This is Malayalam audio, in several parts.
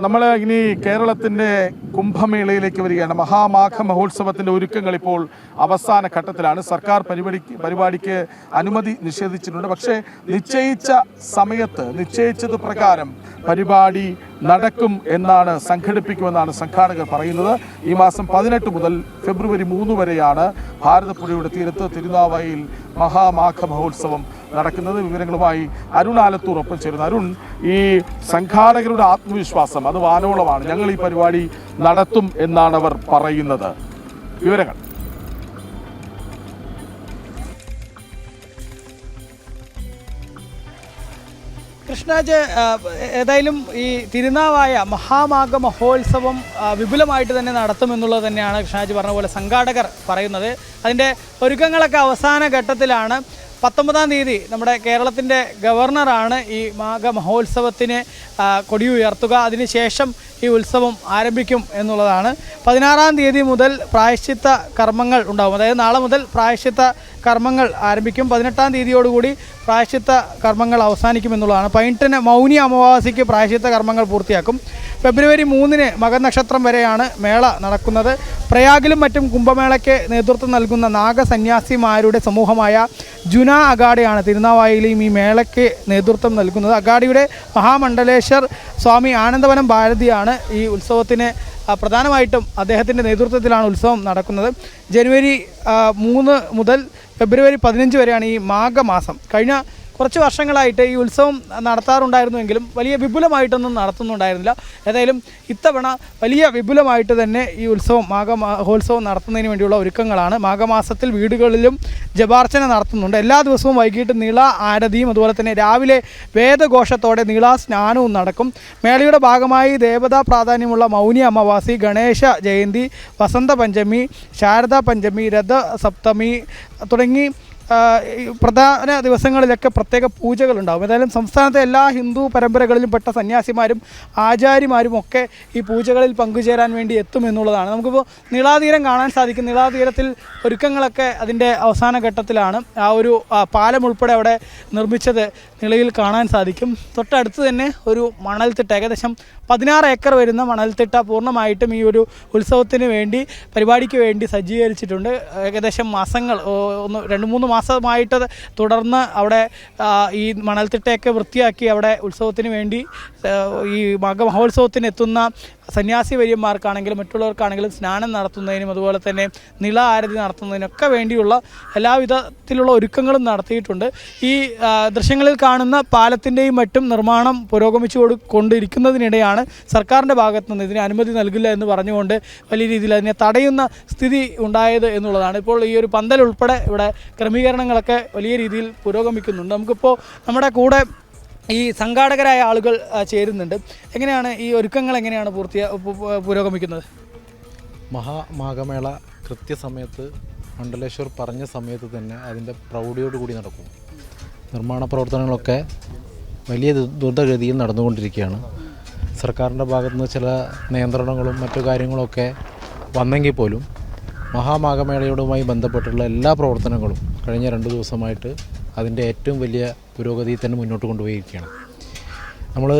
നമ്മൾ ഇനി കേരളത്തിൻ്റെ കുംഭമേളയിലേക്ക് വരികയാണ്. മഹാമാഘ മഹോത്സവത്തിൻ്റെ ഒരുക്കങ്ങൾ ഇപ്പോൾ അവസാന ഘട്ടത്തിലാണ്. സർക്കാർ പരിപാടിക്ക് അനുമതി നിഷേധിച്ചിട്ടുണ്ട്. പക്ഷേ നിശ്ചയിച്ച സമയത്ത് നിശ്ചയിച്ചത് പ്രകാരം പരിപാടി നടക്കും എന്നാണ്, സംഘടിപ്പിക്കുമെന്നാണ് സംഘാടകർ പറയുന്നത്. ഈ മാസം 18 മുതൽ ഫെബ്രുവരി 3 വരെയാണ് ഭാരതപ്പുഴയുടെ തീരത്ത് തിരുനാവായയിൽ മഹാമാഘ മഹോത്സവം നടക്കുന്നത്. വിവരങ്ങളുമായി അരുൺ ആലത്തൂർ ഒപ്പം ചേരുന്നു. അരുൺ, ഈ സംഘാടകരുടെ ആത്മവിശ്വാസം അത് വാനോളമാണ്. ഞങ്ങൾ ഈ പരിപാടി നടത്തും എന്നാണ് അവർ പറയുന്നത്. വിവരങ്ങൾ. കൃഷ്ണാജ്, ഏതായാലും ഈ തിരുനാവായ മഹാമാഘ മഹോത്സവം വിപുലമായിട്ട് തന്നെ നടത്തുമെന്നുള്ളത് തന്നെയാണ് കൃഷ്ണാജ് പറഞ്ഞ പോലെ സംഘാടകർ പറയുന്നത്. അതിൻ്റെ ഒരുക്കങ്ങളൊക്കെ അവസാന ഘട്ടത്തിലാണ്. 19-ാം തീയതി നമ്മുടെ കേരളത്തിൻ്റെ ഗവർണറാണ് ഈ മാഘ മഹോത്സവത്തിന് കൊടിയുയർത്തുക. അതിനുശേഷം ഈ ഉത്സവം ആരംഭിക്കും എന്നുള്ളതാണ്. 16-ാം തീയതി മുതൽ പ്രായശ്ചിത്ത കർമ്മങ്ങൾ ഉണ്ടാകും. അതായത് നാളെ മുതൽ പ്രായശ്ചിത്ത കർമ്മങ്ങൾ ആരംഭിക്കും. 18-ാം തീയതിയോടുകൂടി പ്രായശ്ചിത്ത കർമ്മങ്ങൾ അവസാനിക്കുമെന്നുള്ളതാണ്. 18-ന് മൗനി അമാവാസിക്ക് പ്രായശ്ചിത്ത കർമ്മങ്ങൾ പൂർത്തിയാക്കും. ഫെബ്രുവരി 3-ന് മകനക്ഷത്രം വരെയാണ് മേള നടക്കുന്നത്. പ്രയാഗിലും മറ്റും കുംഭമേളയ്ക്ക് നേതൃത്വം നൽകുന്ന നാഗസന്യാസിമാരുടെ സമൂഹമായ ജുന അഗാഡയാണ് തിരുനാവായയിലെയും ഈ മേളയ്ക്ക് നേതൃത്വം നൽകുന്നത്. അഗാഡിയുടെ മഹാമണ്ഡലേശ്വർ സ്വാമി ആനന്ദവനം ഭാരതിയാണ് ഈ ഉത്സവത്തിന് പ്രധാനമായിട്ടും അദ്ദേഹത്തിൻ്റെ നേതൃത്വത്തിലാണ് ഉത്സവം നടക്കുന്നത്. ജനുവരി 3 മുതൽ ഫെബ്രുവരി 15 വരെയാണ് ഈ മാഘമാസം. കഴിഞ്ഞ കുറച്ച് വർഷങ്ങളായിട്ട് ഈ ഉത്സവം നടത്താറുണ്ടായിരുന്നുവെങ്കിലും വലിയ വിപുലമായിട്ടൊന്നും നടത്തുന്നുണ്ടായിരുന്നില്ല. ഏതായാലും ഇത്തവണ വലിയ വിപുലമായിട്ട് തന്നെ ഈ ഉത്സവം മഹോത്സവം നടത്തുന്നതിന് വേണ്ടിയുള്ള ഒരുക്കങ്ങളാണ്. മാഘമാസത്തിൽ വീടുകളിലും ജപാർച്ചന നടത്തുന്നുണ്ട്. എല്ലാ ദിവസവും വൈകിട്ട് നീള ആരതിയും അതുപോലെ തന്നെ രാവിലെ വേദഘോഷത്തോടെ നീള സ്നാനവും നടക്കും. മേളയുടെ ഭാഗമായി ദേവതാ പ്രാധാന്യമുള്ള മൗനി അമാവാസി, ഗണേശ ജയന്തി, വസന്ത പഞ്ചമി, ശാരദാ പഞ്ചമി, രഥസപ്തമി തുടങ്ങി പ്രധാന ദിവസങ്ങളിലൊക്കെ പ്രത്യേക പൂജകളുണ്ടാകും. ഏതായാലും സംസ്ഥാനത്തെ എല്ലാ ഹിന്ദു പരമ്പരകളിലും പെട്ട സന്യാസിമാരും ആചാര്യമാരും ഒക്കെ ഈ പൂജകളിൽ പങ്കുചേരാൻ വേണ്ടി എത്തുമെന്നുള്ളതാണ്. നമുക്കിപ്പോൾ നീളാതീരം കാണാൻ സാധിക്കും. നീളാതീരത്തിൽ ഒരുക്കങ്ങളൊക്കെ അതിൻ്റെ അവസാന ഘട്ടത്തിലാണ്. ആ ഒരു പാലം ഉൾപ്പെടെ അവിടെ നിർമ്മിച്ചത് നിളയിൽ കാണാൻ സാധിക്കും. തൊട്ടടുത്ത് തന്നെ ഒരു മണൽത്തിട്ട, ഏകദേശം 16 ഏക്കർ വരുന്ന മണൽത്തിട്ട പൂർണ്ണമായിട്ടും ഈ ഒരു ഉത്സവത്തിന് വേണ്ടി, പരിപാടിക്ക് വേണ്ടി സജ്ജീകരിച്ചിട്ടുണ്ട്. ഏകദേശം മാസങ്ങൾ 2-3 മാസമായിട്ട് തുടർന്ന് അവിടെ ഈ മണൽത്തിട്ടയൊക്കെ വൃത്തിയാക്കി അവിടെ ഉത്സവത്തിന് വേണ്ടി ഈ മഹോത്സവത്തിന് എത്തുന്ന സന്യാസി വര്യന്മാർക്കാണെങ്കിലും മറ്റുള്ളവർക്കാണെങ്കിലും സ്നാനം നടത്തുന്നതിനും അതുപോലെ തന്നെ നിള ആരതി നടത്തുന്നതിനൊക്കെ വേണ്ടിയുള്ള എല്ലാവിധത്തിലുള്ള ഒരുക്കങ്ങളും നടത്തിയിട്ടുണ്ട്. ഈ ദൃശ്യങ്ങളിൽ കാണുന്ന പാലത്തിൻ്റെയും മറ്റും നിർമ്മാണം പുരോഗമിച്ചു കൊണ്ടിരിക്കുന്നതിനിടെയാണ് സർക്കാരിൻ്റെ ഭാഗത്തു നിന്ന് ഇതിന് അനുമതി നൽകില്ല എന്ന് പറഞ്ഞുകൊണ്ട് വലിയ രീതിയിൽ അതിനെ തടയുന്ന സ്ഥിതി ഉണ്ടായത് എന്നുള്ളതാണ്. ഇപ്പോൾ ഈ ഒരു പന്തൽ ഉൾപ്പെടെ ഇവിടെ ക്രമീകരണങ്ങളൊക്കെ വലിയ രീതിയിൽ പുരോഗമിക്കുന്നുണ്ട്. നമുക്കിപ്പോൾ നമ്മുടെ കൂടെ ഈ സംഘാടകരായ ആളുകൾ ചേരുന്നുണ്ട്. എങ്ങനെയാണ് ഈ ഒരുക്കങ്ങൾ എങ്ങനെയാണ് പുരോഗമിക്കുന്നത്? മഹാമാഘമേള കൃത്യസമയത്ത് മണ്ഡലേശ്വർ പറഞ്ഞ സമയത്ത് തന്നെ അതിൻ്റെ പ്രൗഢിയോടുകൂടി നടക്കും. നിർമ്മാണ പ്രവർത്തനങ്ങളൊക്കെ വലിയ ദ്രുതഗതിയിൽ നടന്നുകൊണ്ടിരിക്കുകയാണ്. സർക്കാരിൻ്റെ ഭാഗത്തുനിന്ന് ചില നിയന്ത്രണങ്ങളും മറ്റു കാര്യങ്ങളൊക്കെ വന്നെങ്കിൽ പോലും മഹാമാഘമേളയോടുമായി ബന്ധപ്പെട്ടുള്ള എല്ലാ പ്രവർത്തനങ്ങളും കഴിഞ്ഞ 2 ദിവസമായിട്ട് അതിൻ്റെ ഏറ്റവും വലിയ പുരോഗതിയിൽ തന്നെ മുന്നോട്ട് കൊണ്ടുപോയിരിക്കുകയാണ്. നമ്മൾ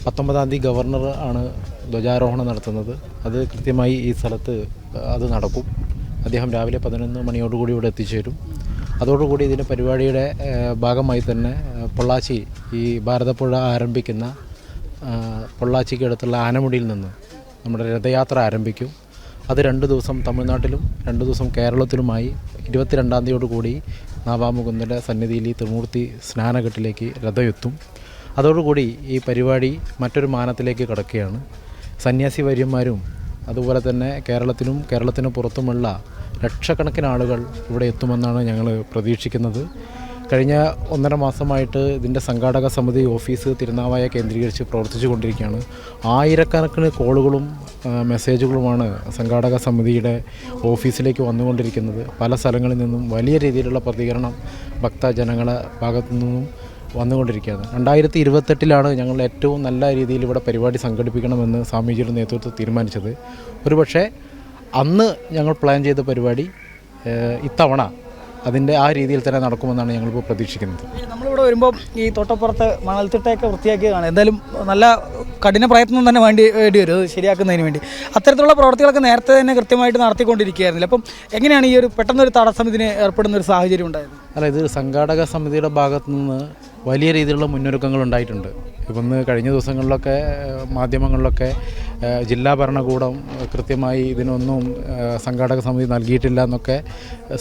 19-ാം തീയതി ഗവർണർ ആണ് ധ്വജാരോഹണം നടത്തുന്നത്. അത് കൃത്യമായി ഈ സ്ഥലത്ത് അത് നടക്കും. അദ്ദേഹം രാവിലെ 11 മണിയോടുകൂടി ഇവിടെ എത്തിച്ചേരും. അതോടുകൂടി ഇതിൻ്റെ പരിപാടിയുടെ ഭാഗമായി തന്നെ പൊള്ളാച്ചി, ഈ ഭാരതപ്പുഴ ആരംഭിക്കുന്ന പൊള്ളാച്ചിക്ക് അടുത്തുള്ള ആനമുടിയിൽ നിന്ന് നമ്മുടെ രഥയാത്ര ആരംഭിക്കും. അത് 2 ദിവസം തമിഴ്നാട്ടിലും 2 ദിവസം കേരളത്തിലുമായി 22-ാം തീയതിയോടുകൂടി നാവാമുകുന്ദൻ്റെ സന്നിധിയിൽ ഈ ത്രിമൂർത്തി സ്നാനഘട്ടിലേക്ക് രഥമെത്തും. അതോടുകൂടി ഈ പരിപാടി മറ്റൊരു മാനത്തിലേക്ക് കടക്കുകയാണ്. സന്യാസി വര്യന്മാരും അതുപോലെ തന്നെ കേരളത്തിനും കേരളത്തിന് പുറത്തുമുള്ള ലക്ഷക്കണക്കിന് ആളുകൾ ഇവിടെ എത്തുമെന്നാണ് ഞങ്ങൾ പ്രതീക്ഷിക്കുന്നത്. കഴിഞ്ഞ 1.5 മാസമായിട്ട് ഇതിൻ്റെ സംഘാടക സമിതി ഓഫീസ് തിരുനാവായ കേന്ദ്രീകരിച്ച് പ്രവർത്തിച്ചു കൊണ്ടിരിക്കുകയാണ്. ആയിരക്കണക്കിന് കോളുകളും മെസ്സേജുകളുമാണ് സംഘാടക സമിതിയുടെ ഓഫീസിലേക്ക് വന്നുകൊണ്ടിരിക്കുന്നത്. പല സ്ഥലങ്ങളിൽ നിന്നും വലിയ രീതിയിലുള്ള പ്രതികരണം ഭക്തജനങ്ങളുടെ ഭാഗത്തു നിന്നും വന്നുകൊണ്ടിരിക്കുകയാണ്. 2028-ലാണ് ഞങ്ങൾ ഏറ്റവും നല്ല രീതിയിൽ ഇവിടെ പരിപാടി സംഘടിപ്പിക്കണമെന്ന് സ്വാമിജിയുടെ നേതൃത്വത്തിൽ തീരുമാനിച്ചത്. ഒരുപക്ഷെ അന്ന് ഞങ്ങൾ പ്ലാൻ ചെയ്ത പരിപാടി ഇത്തവണ അതിൻ്റെ ആ രീതിയിൽ തന്നെ നടക്കുമെന്നാണ് ഞങ്ങളിപ്പോൾ പ്രതീക്ഷിക്കുന്നത്. നമ്മളിവിടെ ഇവിടെ വരുമ്പോൾ ഈ തോട്ടപ്പുറത്ത് മണൽത്തിട്ടയൊക്കെ വൃത്തിയാക്കിയതാണ്. എന്തായാലും നല്ല കഠിന പ്രയത്നം തന്നെ വേണ്ടി വരും അത് ശരിയാക്കുന്നതിന് വേണ്ടി. അത്തരത്തിലുള്ള പ്രവർത്തികളൊക്കെ നേരത്തെ തന്നെ കൃത്യമായിട്ട് നടത്തിക്കൊണ്ടിരിക്കുകയായിരുന്നില്ല. അപ്പം എങ്ങനെയാണ് ഈ ഒരു പെട്ടെന്നൊരു തടസ്സം ഇതിന് ഏർപ്പെടുന്ന ഒരു സാഹചര്യം ഉണ്ടായത്? അല്ല, ഇത് സംഘാടക സമിതിയുടെ ഭാഗത്തു നിന്ന് വലിയ രീതിയിലുള്ള മുന്നൊരുക്കങ്ങൾ ഉണ്ടായിട്ടുണ്ട്. ഇപ്പം ഇന്ന് കഴിഞ്ഞ ദിവസങ്ങളിലൊക്കെ മാധ്യമങ്ങളിലൊക്കെ ജില്ലാ ഭരണകൂടം കൃത്യമായി ഇതിനൊന്നും സംഘാടക സമിതി നൽകിയിട്ടില്ല എന്നൊക്കെ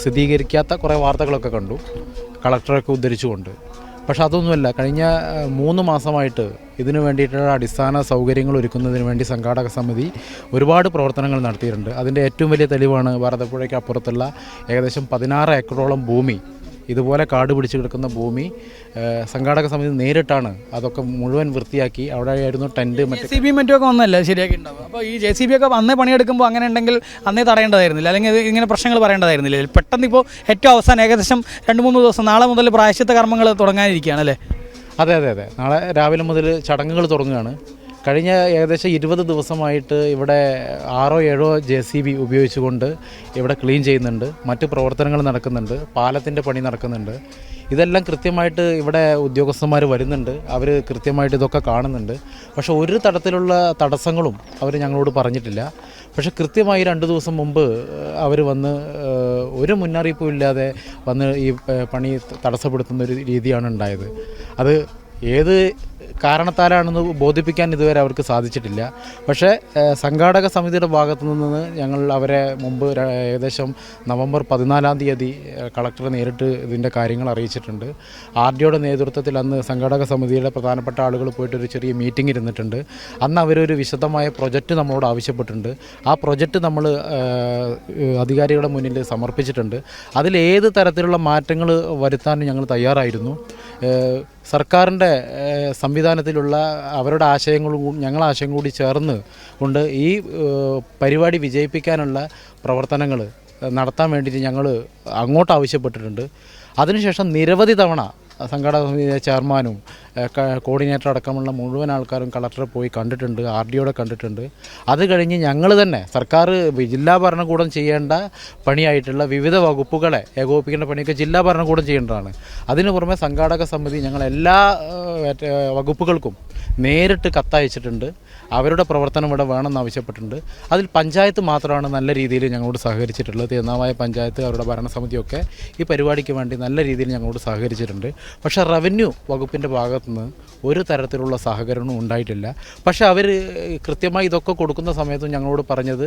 സ്ഥിരീകരിക്കാത്ത കുറേ വാർത്തകളൊക്കെ കണ്ടു, കളക്ടറൊക്കെ ഉദ്ധരിച്ചുകൊണ്ട്. പക്ഷെ അതൊന്നുമല്ല, കഴിഞ്ഞ 3 മാസമായിട്ട് ഇതിനു വേണ്ടിയിട്ടുള്ള അടിസ്ഥാന സൗകര്യങ്ങൾ ഒരുക്കുന്നതിന് വേണ്ടി സംഘാടക സമിതി ഒരുപാട് പ്രവർത്തനങ്ങൾ നടത്തിയിട്ടുണ്ട്. അതിൻ്റെ ഏറ്റവും വലിയ തെളിവാണ് ഭാരതപ്പുഴയ്ക്ക് അപ്പുറത്തുള്ള ഏകദേശം 16 ഏക്കറോളം ഭൂമി, ഇതുപോലെ കാട് പിടിച്ച് കിടക്കുന്ന ഭൂമി സംഘാടക സമിതി നേരിട്ടാണ് അതൊക്കെ മുഴുവൻ വൃത്തിയാക്കി. അവിടെ ആയിരുന്നു ടെൻറ്റ് JCB മറ്റുമൊക്കെ വന്നല്ല ശരിയാക്കി ഉണ്ടാവും. അപ്പോൾ ഈ JCB ഒക്കെ അന്നേ പണിയെടുക്കുമ്പോൾ അങ്ങനെ ഉണ്ടെങ്കിൽ അന്നേ തടയേണ്ടതായിരുന്നില്ല, അല്ലെങ്കിൽ ഇങ്ങനെ പ്രശ്നങ്ങൾ പറയേണ്ടതായിരുന്നില്ല. പെട്ടെന്ന് ഇപ്പോൾ ഏറ്റവും അവസാനം ഏകദേശം 2-3 ദിവസം നാളെ മുതൽ പ്രായശ്ചിത്ത കർമ്മങ്ങൾ തുടങ്ങാനിരിക്കുകയാണ് അല്ലേ? അതെ, നാളെ രാവിലെ മുതൽ ചടങ്ങുകൾ തുടങ്ങുകയാണ്. കഴിഞ്ഞ ഏകദേശം 20 ദിവസമായിട്ട് ഇവിടെ 6-7 JCB ഉപയോഗിച്ചുകൊണ്ട് ഇവിടെ ക്ലീൻ ചെയ്യുന്നുണ്ട്, മറ്റ് പ്രവർത്തനങ്ങൾ നടക്കുന്നുണ്ട്, പാലത്തിൻ്റെ പണി നടക്കുന്നുണ്ട്. ഇതെല്ലാം കൃത്യമായിട്ട് ഇവിടെ ഉദ്യോഗസ്ഥന്മാർ വരുന്നുണ്ട്, അവർ കൃത്യമായിട്ട് ഇതൊക്കെ കാണുന്നുണ്ട്. പക്ഷേ ഒരു തരത്തിലുള്ള തടസ്സങ്ങളും അവർ ഞങ്ങളോട് പറഞ്ഞിട്ടില്ല. പക്ഷേ കൃത്യമായി 2 ദിവസം മുമ്പ് അവർ വന്ന് ഒരു മുന്നറിയിപ്പും ഇല്ലാതെ വന്ന് ഈ പണി തടസ്സപ്പെടുത്തുന്നൊരു രീതിയാണ് ഉണ്ടായത്. അത് ഏത് കാരണത്താലാണെന്ന് ബോധിപ്പിക്കാൻ ഇതുവരെ അവർക്ക് സാധിച്ചിട്ടില്ല. പക്ഷേ സംഘാടക സമിതിയുടെ ഭാഗത്തു നിന്ന് ഞങ്ങൾ അവരെ മുമ്പ് ഏകദേശം നവംബർ 14-ാം തീയതി കളക്ടറെ നേരിട്ട് ഇതിൻ്റെ കാര്യങ്ങൾ അറിയിച്ചിട്ടുണ്ട്. RDOയുടെ നേതൃത്വത്തിൽ അന്ന് സംഘാടക സമിതിയുടെ പ്രധാനപ്പെട്ട ആളുകൾ പോയിട്ടൊരു ചെറിയ മീറ്റിംഗ് ഇരുന്നിട്ടുണ്ട്. അന്ന് അവരൊരു വിശദമായ പ്രൊജക്റ്റ് നമ്മളോട് ആവശ്യപ്പെട്ടിട്ടുണ്ട്. ആ പ്രൊജക്റ്റ് നമ്മൾ അധികാരികളുടെ മുന്നിൽ സമർപ്പിച്ചിട്ടുണ്ട്. അതിലേത് തരത്തിലുള്ള മാറ്റങ്ങൾ വരുത്താനും ഞങ്ങൾ തയ്യാറായിരുന്നു. സർക്കാരിൻ്റെ സംവിധാനത്തിലുള്ള അവരുടെ ആശയങ്ങളും ഞങ്ങളുടെ ആശയം കൂടി ചേർന്ന് കൊണ്ട് ഈ പരിപാടി വിജയിപ്പിക്കാനുള്ള പ്രവർത്തനങ്ങൾ നടത്താൻ വേണ്ടിയിട്ട് ഞങ്ങൾ അങ്ങോട്ട് ആവശ്യപ്പെട്ടിട്ടുണ്ട്. അതിനുശേഷം നിരവധി തവണ സംഘാടക സമിതി ചെയർമാനും കോർഡിനേറ്റർ അടക്കമുള്ള മുഴുവൻ ആൾക്കാരും കളക്ടറെ പോയി കണ്ടിട്ടുണ്ട്, RDOയുടെ കണ്ടിട്ടുണ്ട്. അത് കഴിഞ്ഞ് ഞങ്ങൾ തന്നെ സർക്കാർ ജില്ലാ ഭരണകൂടം ചെയ്യേണ്ട പണിയായിട്ടുള്ള വിവിധ വകുപ്പുകളെ ഏകോപിപ്പിക്കേണ്ട പണിയൊക്കെ ജില്ലാ ഭരണകൂടം ചെയ്യേണ്ടതാണ്. അതിനു പുറമെ സംഘാടക സമിതി ഞങ്ങൾ എല്ലാ വകുപ്പുകൾക്കും നേരിട്ട് കത്തയച്ചിട്ടുണ്ട്. അവരുടെ പ്രവർത്തനം ഇവിടെ വേണമെന്ന് ആവശ്യപ്പെട്ടിട്ടുണ്ട്. അതിൽ പഞ്ചായത്ത് മാത്രമാണ് നല്ല രീതിയിൽ ഞങ്ങളോട് സഹകരിച്ചിട്ടുള്ളത്. തിരുനാവായ പഞ്ചായത്ത്, അവരുടെ ഭരണസമിതിയൊക്കെ ഈ പരിപാടിക്ക് വേണ്ടി നല്ല രീതിയിൽ ഞങ്ങളോട് സഹകരിച്ചിട്ടുണ്ട്. പക്ഷേ റവന്യൂ വകുപ്പിൻ്റെ ഭാഗത്തുനിന്ന് ഒരു തരത്തിലുള്ള സഹകരണവും ഉണ്ടായിട്ടില്ല. പക്ഷേ അവർ കൃത്യമായി ഇതൊക്കെ കൊടുക്കുന്ന സമയത്തും ഞങ്ങളോട് പറഞ്ഞത്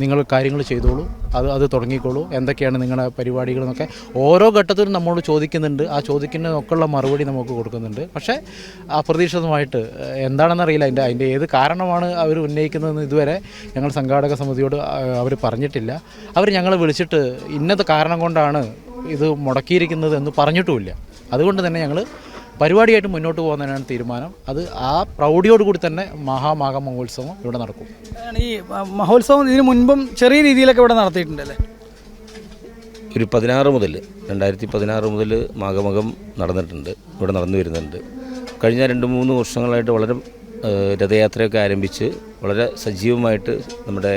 നിങ്ങൾ കാര്യങ്ങൾ ചെയ്തോളൂ, അത് തുടങ്ങിക്കോളൂ, എന്തൊക്കെയാണ് നിങ്ങളുടെ പരിപാടികളെന്നൊക്കെ ഓരോ ഘട്ടത്തിലും നമ്മളോട് ചോദിക്കുന്നുണ്ട്. ആ ചോദിക്കുന്നതിനൊക്കെയുള്ള മറുപടി നമുക്ക് കൊടുക്കുന്നുണ്ട്. പക്ഷേ അപ്രതീക്ഷിതമായിട്ട് എന്താണെന്നറിയില്ല, അതിൻ്റെ ഏത് കാരണമാണ് അവർ ഉന്നയിക്കുന്നതെന്ന് ഇതുവരെ ഞങ്ങൾ സംഘാടക സമിതിയോട് അവർ പറഞ്ഞിട്ടില്ല. അവർ ഞങ്ങളെ വിളിച്ചിട്ട് ഇന്നത് കാരണം കൊണ്ടാണ് ഇത് മുടക്കിയിരിക്കുന്നത് എന്ന് പറഞ്ഞിട്ടുമില്ല. അതുകൊണ്ട് തന്നെ ഞങ്ങൾ പരിപാടിയായിട്ട് മുന്നോട്ട് പോകുന്നതിനാണ് തീരുമാനം. അത് ആ പ്രൗഢിയോടുകൂടി തന്നെ മഹാമാഘ മഹോത്സവം ഇവിടെ നടക്കും. ഈ മഹോത്സവം ഇതിനു മുൻപും ചെറിയ രീതിയിലൊക്കെ ഇവിടെ നടത്തിയിട്ടുണ്ടല്ലേ? ഒരു 2016 മുതൽ മാഘമകം നടന്നിട്ടുണ്ട്, ഇവിടെ നടന്നു വരുന്നുണ്ട്. കഴിഞ്ഞ 2-3 വർഷങ്ങളായിട്ട് വളരെ രഥയാത്രയൊക്കെ ആരംഭിച്ച് വളരെ സജീവമായിട്ട് നമ്മുടെ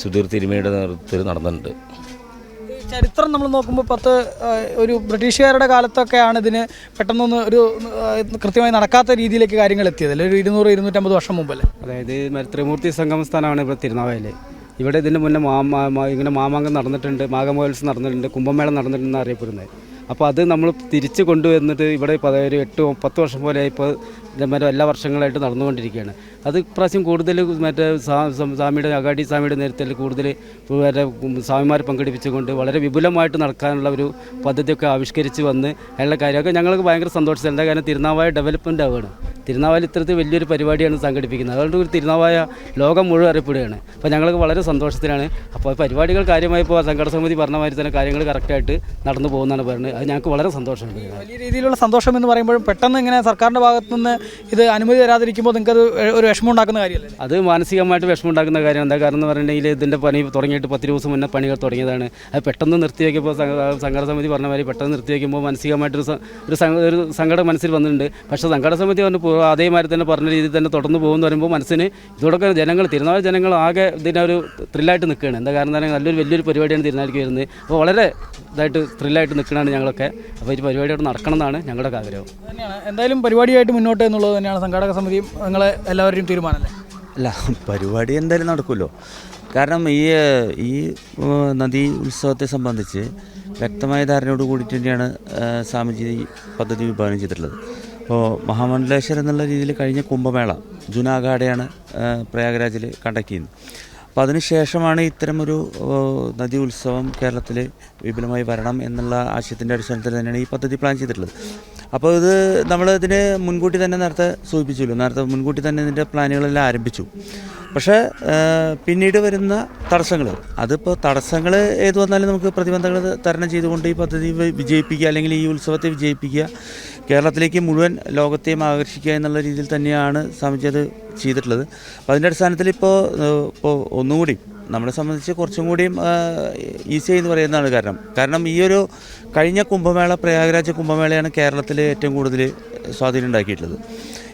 സുധീർ തിരുമേനിയുടെ നേതൃത്വത്തിൽ നടന്നിട്ടുണ്ട്. ചരിത്രം നമ്മൾ നോക്കുമ്പോൾ ഒരു ബ്രിട്ടീഷുകാരുടെ കാലത്തൊക്കെയാണ് ഇതിന് പെട്ടെന്നൊന്ന് ഒരു കൃത്യമായി നടക്കാത്ത രീതിയിലേക്ക് കാര്യങ്ങൾ എത്തിയതല്ലേ? ഒരു 200-250 വർഷം മുമ്പല്ലേ? അതായത് ത്രിമൂർത്തി സംഗമസ്ഥാനമാണ് ഇവിടെ തിരുനാവായയിൽ. ഇവിടെ ഇതിന് മുന്നേ ഇങ്ങനെ മാമാങ്കം നടന്നിട്ടുണ്ട്, മാഘമഹോത്സവം നടന്നിട്ടുണ്ട്, കുംഭമേള നടന്നിട്ടുണ്ടെന്ന് അറിയപ്പെടുന്നത്. അപ്പോൾ അത് നമ്മൾ തിരിച്ച് കൊണ്ടുവന്നിട്ട് ഇവിടെ ഒരു 8-10 വർഷം പോലെ ഇപ്പോൾ എല്ലാ വർഷങ്ങളായിട്ട് നടന്നുകൊണ്ടിരിക്കുകയാണ്. അത് ഇപ്രാവശ്യം കൂടുതൽ മറ്റേ അഗാഡി സ്വാമിയുടെ നേതൃത്വത്തിൽ കൂടുതൽ സ്വാമിമാരെ പങ്കെടുപ്പിച്ചുകൊണ്ട് വളരെ വിപുലമായിട്ട് നടക്കാനുള്ള ഒരു പദ്ധതിയൊക്കെ ആവിഷ്കരിച്ച് വന്ന് ഉള്ള കാര്യമൊക്കെ ഞങ്ങൾക്ക് ഭയങ്കര സന്തോഷത്തിലുണ്ട്. കാരണം തിരുനാവായ ഡെവലപ്മെൻ്റ് ആവുകയാണ്. തിരുനാവായ ഇത്തരത്തിൽ വലിയൊരു പരിപാടിയാണ് സംഘടിപ്പിക്കുന്നത്. അതുകൊണ്ട് ഒരു തിരുനാവായ ലോകം മുഴുവൻ അറിയപ്പെടുകയാണ്. അപ്പോൾ ഞങ്ങൾക്ക് വളരെ സന്തോഷത്തിലാണ്. അപ്പോൾ പരിപാടികൾ കാര്യമായി ഇപ്പോൾ സംഘടന സമിതി പറഞ്ഞ മാതിരി തന്നെ കാര്യങ്ങൾ കറക്റ്റായിട്ട് നടന്നു പോകുന്നതാണ് പറയുന്നത്. അത് ഞങ്ങൾക്ക് വളരെ സന്തോഷമുണ്ട്. വലിയ രീതിയിലുള്ള സന്തോഷം എന്ന് പറയുമ്പോഴും പെട്ടെന്ന് ഇങ്ങനെ സർക്കാരിൻ്റെ ഭാഗത്തു നിന്ന് ഇത് അനുമതി തരാതിരിക്കുമ്പോൾ നിങ്ങൾക്കത് ഒരു വിഷമം ഉണ്ടാക്കുന്ന കാര്യമല്ലേ? അത് മാനസികമായിട്ട് വിഷമമുണ്ടാക്കുന്ന കാര്യം. എന്താ കാരണം എന്ന് പറഞ്ഞിട്ടുണ്ടെങ്കിൽ ഇതിൻ്റെ പണി തുടങ്ങിയിട്ട് 10 ദിവസം മുന്നേ പണികൾ തുടങ്ങിയതാണ്. അത് പെട്ടെന്ന് നിർത്തി വയ്ക്കുമ്പോൾ സംഘടന സമിതി പറഞ്ഞ മാതിരി പെട്ടെന്ന് നിർത്തി വയ്ക്കുമ്പോൾ മാനസികമായിട്ടൊരു ഒരു സങ്കടം മനസ്സിൽ വന്നിട്ടുണ്ട്. പക്ഷേ സംഘടന സമിതി അതേമാതിരി തന്നെ പറഞ്ഞ രീതിയിൽ തന്നെ തുടർന്ന് പോകുമെന്ന് പറയുമ്പോൾ മനസ്സിന് ഇതോടൊക്കെ ജനങ്ങൾ തിരുനാവായ ജനങ്ങൾ ആകെ ഇതിനൊരു ത്രില്ലായിട്ട് നിൽക്കുകയാണ്. എന്താ കാരണം എന്ന് പറഞ്ഞാൽ വലിയൊരു പരിപാടിയാണ് തിരുനാളിക്ക് വരുന്നത്. അപ്പോൾ വളരെ ഇതായിട്ട് ത്രില്ലായിട്ട് നിൽക്കണതാണ് ഞങ്ങളൊക്കെ. അപ്പോൾ ഈ പരിപാടിയോട് നടക്കണം എന്നാണ് ഞങ്ങളുടെ ആഗ്രഹം. തന്നെയാണ് എന്തായാലും പരിപാടിയായിട്ട് മുന്നോട്ട് എന്നുള്ളത് തന്നെയാണ് സംഘാടക സമിതിയും നിങ്ങളെ എല്ലാവരുടെയും തീരുമാനമല്ലേ? അല്ല, പരിപാടി എന്തായാലും നടക്കുമല്ലോ. കാരണം ഈ നദീ ഉത്സവത്തെ സംബന്ധിച്ച് വ്യക്തമായ ധാരണയോട് കൂടിയിട്ട് തന്നെയാണ് സ്വാമിജി പദ്ധതി വിഭാവനം ചെയ്തിട്ടുള്ളത്. അപ്പോൾ മഹാമണ്ഡലേശ്വർ എന്നുള്ള രീതിയിൽ കഴിഞ്ഞ കുംഭമേള ജൂനാഗാഡയാണ് പ്രയാഗ്രാജിൽ കണ്ടക്ട് ചെയ്യുന്നത്. അപ്പോൾ അതിനുശേഷമാണ് ഇത്തരമൊരു നദി ഉത്സവം കേരളത്തിൽ വിപുലമായി വരണം എന്നുള്ള ആശയത്തിൻ്റെ അടിസ്ഥാനത്തിൽ തന്നെയാണ് ഈ പദ്ധതി പ്ലാൻ ചെയ്തിട്ടുള്ളത്. അപ്പോൾ ഇത് നമ്മളിതിന് മുൻകൂട്ടി തന്നെ നേരത്തെ സൂചിപ്പിച്ചല്ലോ, മുൻകൂട്ടി തന്നെ ഇതിൻ്റെ പ്ലാനുകളെല്ലാം ആരംഭിച്ചു. പക്ഷേ പിന്നീട് വരുന്ന തടസ്സങ്ങൾ, അതിപ്പോൾ തടസ്സങ്ങൾ ഏത് വന്നാലും നമുക്ക് പ്രതിബന്ധങ്ങൾ തരണം ചെയ്തുകൊണ്ട് ഈ പദ്ധതി വിജയിപ്പിക്കുക, അല്ലെങ്കിൽ ഈ ഉത്സവത്തെ വിജയിപ്പിക്കുക, കേരളത്തിലേക്ക് മുഴുവൻ ലോകത്തെയും ആകർഷിക്കുക എന്നുള്ള രീതിയിൽ തന്നെയാണ് സ്വാമിജി അത് ചെയ്തിട്ടുള്ളത്. അപ്പോൾ അതിൻ്റെ അടിസ്ഥാനത്തിൽ ഇപ്പോൾ ഒന്നുകൂടി നമ്മളെ സംബന്ധിച്ച് കുറച്ചും കൂടിയും ഈസി എന്ന് പറയുന്നതാണ്. കാരണം ഈ ഒരു കഴിഞ്ഞ കുംഭമേള, പ്രയാഗ്രാജ് കുംഭമേളയാണ് കേരളത്തിൽ ഏറ്റവും കൂടുതൽ സ്വാധീനം ഉണ്ടാക്കിയിട്ടുള്ളത്.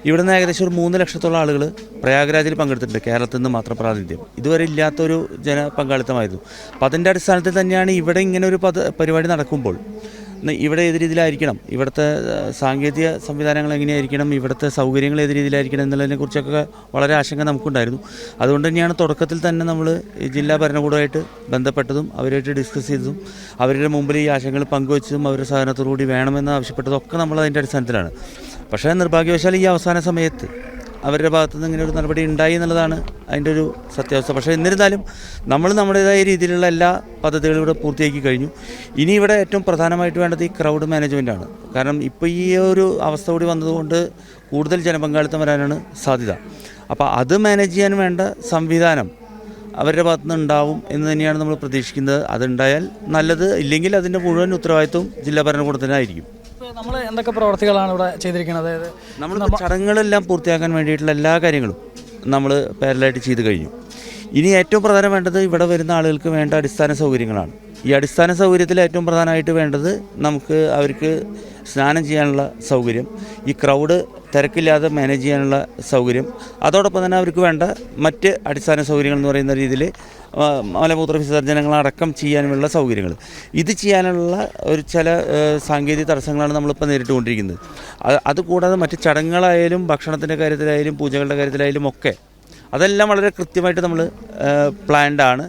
ഇവിടുന്ന് ഏകദേശം ഒരു 3 ലക്ഷത്തോളം ആളുകൾ പ്രയാഗ്രാജിൽ പങ്കെടുത്തിട്ടുണ്ട്, കേരളത്തിൽ നിന്ന് മാത്രം പ്രാതിനിധ്യം. ഇതുവരെ ഇല്ലാത്തൊരു ജനപങ്കാളിത്തമായിരുന്നു. അപ്പോൾ അതിൻ്റെ അടിസ്ഥാനത്തിൽ തന്നെയാണ് ഇവിടെ ഇങ്ങനെ ഒരു പരിപാടി നടക്കുമ്പോൾ ഇവിടെ ഏത് രീതിയിലായിരിക്കണം, ഇവിടുത്തെ സാങ്കേതിക സംവിധാനങ്ങൾ എങ്ങനെയായിരിക്കണം, ഇവിടുത്തെ സൗകര്യങ്ങൾ ഏത് രീതിയിലായിരിക്കണം എന്നുള്ളതിനെക്കുറിച്ചൊക്കെ വളരെ ആശങ്ക നമുക്കുണ്ടായിരുന്നു. അതുകൊണ്ട് തന്നെയാണ് തുടക്കത്തിൽ തന്നെ നമ്മൾ ജില്ലാ ഭരണകൂടമായിട്ട് ബന്ധപ്പെട്ടതും അവരുമായിട്ട് ഡിസ്കസ് ചെയ്തതും അവരുടെ മുമ്പിൽ ഈ ആശങ്കകൾ പങ്കുവച്ചതും അവരുടെ സഹകരണത്തോടുകൂടി വേണമെന്ന് ആവശ്യപ്പെട്ടതും ഒക്കെ നമ്മൾ അതിൻ്റെ അടിസ്ഥാനത്തിലാണ്. പക്ഷേ നിർഭാഗ്യവശാൽ ഈ അവസാന സമയത്ത് അവരുടെ ഭാഗത്തുനിന്ന് ഇങ്ങനെ ഒരു നടപടി ഉണ്ടായി എന്നുള്ളതാണ് അതിൻ്റെ ഒരു സത്യാവസ്ഥ. പക്ഷേ എന്നിരുന്നാലും നമ്മൾ നമ്മുടേതായ രീതിയിലുള്ള എല്ലാ പദ്ധതികളും ഇവിടെ പൂർത്തിയാക്കി കഴിഞ്ഞു. ഇനി ഇവിടെ ഏറ്റവും പ്രധാനമായിട്ട് വേണ്ടത് ഈ ക്രൗഡ് മാനേജ്മെൻറ്റാണ്. കാരണം ഇപ്പോൾ ഈ ഒരു അവസ്ഥ കൂടി വന്നതുകൊണ്ട് കൂടുതൽ ജനപങ്കാളിത്തം വരാനാണ് സാധ്യത. അപ്പോൾ അത് മാനേജ് ചെയ്യാൻ വേണ്ട സംവിധാനം അവരുടെ ഭാഗത്തുനിന്ന് ഉണ്ടാവും എന്ന് തന്നെയാണ് നമ്മൾ പ്രതീക്ഷിക്കുന്നത്. അതുണ്ടായാൽ നല്ലത്, ഇല്ലെങ്കിൽ അതിൻ്റെ മുഴുവൻ ഉത്തരവാദിത്വവും ജില്ലാ ഭരണകൂടത്തിനായിരിക്കും. നമ്മൾ എന്തൊക്കെ പ്രവർത്തികളാണ് ഇവിടെ ചെയ്തിരിക്കുന്നത്? നമ്മൾ ചടങ്ങുകളെല്ലാം പൂർത്തിയാക്കാൻ വേണ്ടിയിട്ടുള്ള എല്ലാ കാര്യങ്ങളും നമ്മൾ പാരലായിട്ട് ചെയ്ത് കഴിഞ്ഞു. ഇനി ഏറ്റവും പ്രധാനം വേണ്ടത് ഇവിടെ വരുന്ന ആളുകൾക്ക് വേണ്ട അടിസ്ഥാന സൗകര്യങ്ങളാണ്. ഈ അടിസ്ഥാന സൗകര്യത്തിൽ ഏറ്റവും പ്രധാനമായിട്ട് വേണ്ടത് നമുക്ക് അവർക്ക് സ്നാനം ചെയ്യാനുള്ള സൗകര്യം, ഈ ക്രൗഡ് തിരക്കില്ലാതെ മാനേജ് ചെയ്യാനുള്ള സൗകര്യം, അതോടൊപ്പം തന്നെ അവർക്ക് വേണ്ട മറ്റ് അടിസ്ഥാന സൗകര്യങ്ങൾ എന്ന് പറയുന്ന രീതിയിൽ മലമൂത്ര വിസർജനങ്ങളടക്കം ചെയ്യാനുള്ള സൗകര്യങ്ങൾ. ഇത് ചെയ്യാനുള്ള ചില സാങ്കേതിക തടസ്സങ്ങളാണ് നമ്മളിപ്പോൾ നേരിട്ടുകൊണ്ടിരിക്കുന്നത്. അതുകൂടാതെ മറ്റ് ചടങ്ങുകളായാലും ഭക്ഷണത്തിൻ്റെ കാര്യത്തിലായാലും പൂജകളുടെ കാര്യത്തിലായാലും ഒക്കെ അതെല്ലാം വളരെ കൃത്യമായിട്ട് നമ്മൾ പ്ലാൻഡാണ്.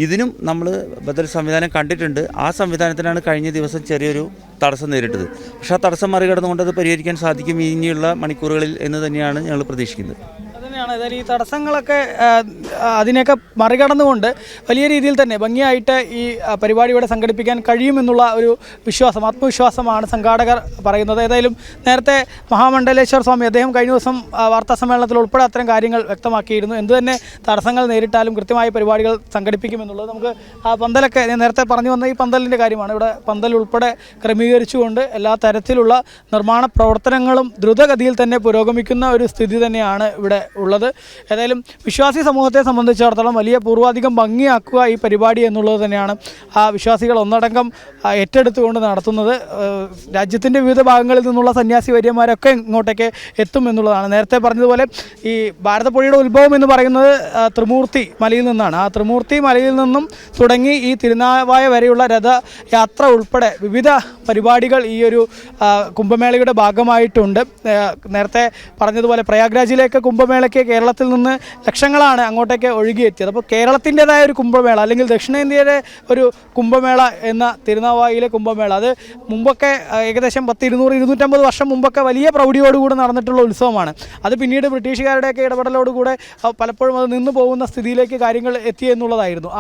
ഇതിനും നമ്മൾ ബദൽ സംവിധാനം കണ്ടിട്ടുണ്ട്. ആ സംവിധാനത്തിനാണ് കഴിഞ്ഞ ദിവസം ചെറിയൊരു തടസ്സം നേരിട്ടത്. പക്ഷേ ആ തടസ്സം മറികടന്നുകൊണ്ട് അത് പരിഹരിക്കാൻ സാധിക്കും ഇനിയുള്ള മണിക്കൂറുകളിൽ എന്ന് തന്നെയാണ് ഞങ്ങൾ പ്രതീക്ഷിക്കുന്നത്. അതുതന്നെയാണ് ഏതായാലും ഈ തടസ്സങ്ങളൊക്കെ അതിനെയൊക്കെ മറികടന്നുകൊണ്ട് വലിയ രീതിയിൽ തന്നെ ഭംഗിയായിട്ട് ഈ പരിപാടി ഇവിടെ സംഘടിപ്പിക്കാൻ കഴിയുമെന്നുള്ള ഒരു ആത്മവിശ്വാസമാണ് സംഘാടകർ പറയുന്നത്. ഏതായാലും നേരത്തെ മഹാമണ്ഡലേശ്വർ സ്വാമി അദ്ദേഹം കഴിഞ്ഞ ദിവസം വാർത്താ സമ്മേളനത്തിൽ ഉൾപ്പെടെ അത്തരം കാര്യങ്ങൾ വ്യക്തമാക്കിയിരുന്നു. എന്തുതന്നെ തടസ്സങ്ങൾ നേരിട്ടാലും കൃത്യമായ പരിപാടികൾ സംഘടിപ്പിക്കുമെന്നുള്ളത്. നമുക്ക് ആ പന്തലൊക്കെ ഞാൻ നേരത്തെ പറഞ്ഞു വന്ന ഈ പന്തലിൻ്റെ കാര്യമാണ്. ഇവിടെ പന്തൽ ഉൾപ്പെടെ ക്രമീകരിച്ചുകൊണ്ട് എല്ലാ തരത്തിലുള്ള നിർമ്മാണ പ്രവർത്തനങ്ങളും ദ്രുതഗതിയിൽ തന്നെ പുരോഗമിക്കുന്ന ഒരു സ്ഥിതി തന്നെയാണ് ഇവിടെ ഉള്ളത്. ഏതായാലും വിശ്വാസി സമൂഹത്തെ സംബന്ധിച്ചിടത്തോളം വലിയ പൂർവാധികം ഭംഗിയാക്കുക ഈ പരിപാടി എന്നുള്ളത് തന്നെയാണ് ആ വിശ്വാസികൾ ഒന്നടങ്കം ഏറ്റെടുത്തുകൊണ്ട് നടത്തുന്നത്. രാജ്യത്തിൻ്റെ വിവിധ ഭാഗങ്ങളിൽ നിന്നുള്ള സന്യാസി വര്യന്മാരൊക്കെ ഇങ്ങോട്ടേക്ക് എത്തും എന്നുള്ളതാണ്. നേരത്തെ പറഞ്ഞതുപോലെ ഈ ഭാരതപ്പുഴയുടെ ഉത്ഭവം എന്ന് പറയുന്നത് ത്രിമൂർത്തി മലയിൽ നിന്നാണ്. ആ ത്രിമൂർത്തി മലയിൽ നിന്നും തുടങ്ങി ഈ തിരുനാവായ വരെയുള്ള രഥയാത്ര ഉൾപ്പെടെ വിവിധ പരിപാടികൾ ഈ ഒരു കുംഭമേളയുടെ ഭാഗമായിട്ടുണ്ട്. നേരത്തെ പറഞ്ഞതുപോലെ പ്രയാഗ്രാജിലേക്ക് കുംഭമേളയ്ക്ക് കേരളത്തിൽ നിന്ന് ലക്ഷങ്ങളാണ് അങ്ങോട്ടേക്ക് ഒഴുകിയെത്തിയത്. അപ്പോൾ കേരളത്തിൻ്റെതായ ഒരു കുംഭമേള, അല്ലെങ്കിൽ ദക്ഷിണേന്ത്യയുടെ ഒരു കുംഭമേള എന്ന തിരുനാവായിലെ കുംഭമേള, അത് മുമ്പൊക്കെ ഏകദേശം 200-250 വർഷം മുമ്പൊക്കെ വലിയ പ്രൗഢിയോടുകൂടി നടന്നിട്ടുള്ള ഉത്സവമാണ്. അത് പിന്നീട് ബ്രിട്ടീഷുകാരുടെയൊക്കെ ഇടപെടലോടുകൂടെ പലപ്പോഴും അത് നിന്നു പോകുന്ന സ്ഥിതിയിലേക്ക് കാര്യങ്ങൾ എത്തിയെന്നുള്ളതായിരുന്നു.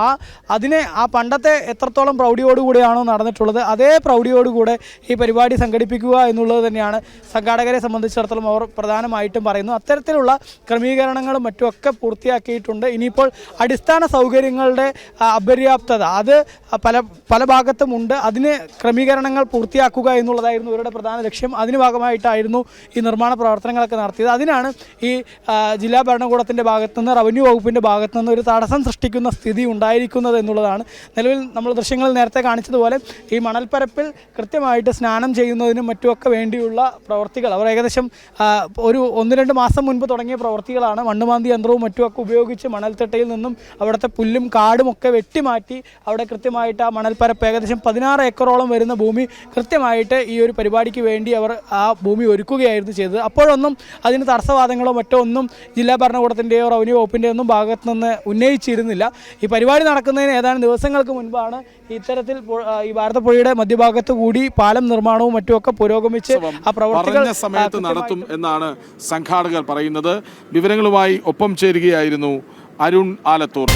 ആ പണ്ടത്തെ എത്രത്തോളം പ്രൗഢിയോടുകൂടിയാണോ നടന്നിട്ടുള്ളത് അതേ പ്രൗഢിയോടുകൂടെ ഈ പരിപാടി സംഘടിപ്പിക്കുക എന്നുള്ളത് തന്നെയാണ് സംഘാടകരെ സംബന്ധിച്ചിടത്തോളം അവർ പ്രധാനമായിട്ടും പറയുന്നു. അത്തരത്തിലുള്ള ക്രമീകരണം ക്രമീകരണങ്ങളും മറ്റുമൊക്കെ പൂർത്തിയാക്കിയിട്ടുണ്ട്. ഇനിയിപ്പോൾ അടിസ്ഥാന സൗകര്യങ്ങളുടെ അപര്യാപ്തത അത് പല ഭാഗത്തുമുണ്ട്. അതിന് ക്രമീകരണങ്ങൾ പൂർത്തിയാക്കുക എന്നുള്ളതായിരുന്നു ഇവരുടെ പ്രധാന ലക്ഷ്യം. അതിന് ഭാഗമായിട്ടായിരുന്നു ഈ നിർമ്മാണ പ്രവർത്തനങ്ങളൊക്കെ നടത്തിയത്. അതിനാണ് ഈ ജില്ലാ ഭരണകൂടത്തിൻ്റെ ഭാഗത്തുനിന്ന്, റവന്യൂ വകുപ്പിൻ്റെ ഭാഗത്തുനിന്ന് ഒരു തടസ്സം സൃഷ്ടിക്കുന്ന സ്ഥിതി ഉണ്ടായിരിക്കുന്നത് എന്നുള്ളതാണ്. നിലവിൽ നമ്മൾ ദൃശ്യങ്ങൾ നേരത്തെ കാണിച്ചതുപോലെ ഈ മണൽപ്പരപ്പിൽ കൃത്യമായിട്ട് സ്നാനം ചെയ്യുന്നതിനും മറ്റുമൊക്കെ വേണ്ടിയുള്ള പ്രവർത്തികൾ അവർ ഏകദേശം ഒരു 1-2 മാസം മുൻപ് തുടങ്ങിയ പ്രവർത്തികളാണ്. മണ്ണുമാന്തി യന്ത്രവും മറ്റുമൊക്കെ ഉപയോഗിച്ച് മണൽത്തിട്ടയിൽ നിന്നും അവിടുത്തെ പുല്ലും കാടും ഒക്കെ വെട്ടിമാറ്റി അവിടെ കൃത്യമായിട്ട് ആ മണൽപ്പരപ്പ് ഏകദേശം 16 ഏക്കറോളം വരുന്ന ഭൂമി കൃത്യമായിട്ട് ഈ ഒരു പരിപാടിക്ക് വേണ്ടി അവർ ആ ഭൂമി ഒരുക്കുകയായിരുന്നു ചെയ്തത്. അപ്പോഴൊന്നും അതിന് തടസ്സവാദങ്ങളോ മറ്റോ ഒന്നും ജില്ലാ ഭരണകൂടത്തിൻ്റെയോ റവന്യൂ വകുപ്പിൻ്റെയോ ഒന്നും ഭാഗത്തു നിന്ന് ഉന്നയിച്ചിരുന്നില്ല. ഈ പരിപാടി നടക്കുന്നതിന് ഏതാനും ദിവസങ്ങൾക്ക് മുൻപാണ് ഇത്തരത്തിൽ ഈ ഭാരതപ്പുഴയുടെ മധ്യഭാഗത്ത് കൂടി പാലം നിർമ്മാണവും മറ്റുമൊക്കെ പുരോഗമിച്ച് ആ പ്രവർത്തികൾ സമയത്ത് നടത്തും എന്നാണ് സംഘാടകർ പറയുന്നത്. വിവരങ്ങളുമായി ഒപ്പം ചേരുകയായിരുന്നു അരുൺ ആലത്തൂർ.